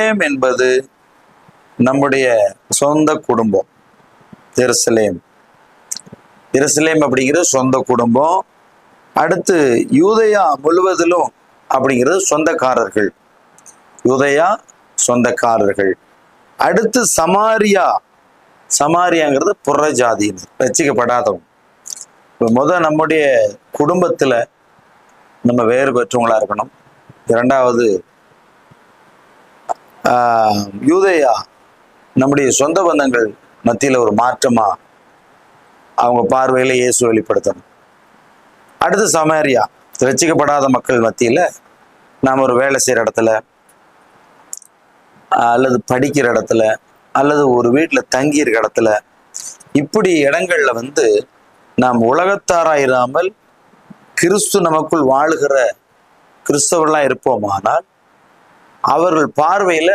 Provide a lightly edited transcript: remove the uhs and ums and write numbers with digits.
எருசலேம் என்பது நம்முடைய சொந்த குடும்பம். எருசலேம் எருசலேம் அப்படிங்கிறது சொந்த குடும்பம். அடுத்து யூதேயா முழுவதிலும் அப்படிங்கிறது சொந்தக்காரர்கள். யூதேயா சொந்தக்காரர்கள். அடுத்து சமாரியாங்கிறது புற ஜாதியினர், ரட்சிக்கப்படாதவங்க. இப்போ நம்முடைய குடும்பத்துல நம்ம வேறு பெற்றவங்களா இருக்கணும். இரண்டாவது யூதேயா நம்முடைய சொந்த பந்தங்கள் மத்தியில ஒரு மாற்றமா அவங்க பார்வையில இயேசு வெளிப்படுத்தணும். அடுத்து சமாரியா, ரட்சிக்கப்படாத மக்கள் மத்தியில நாம் ஒரு வேலை செய்யற இடத்துல அல்லது படிக்கிற இடத்துல அல்லது ஒரு வீட்டில் தங்கி இருக்க இடத்துல, இப்படி இடங்கள்ல நாம் உலகத்தாராயிராமல் கிறிஸ்து நமக்குள் வாழுகிற கிறிஸ்தவர்களா இருப்போமானால் அவர்கள் பார்வையில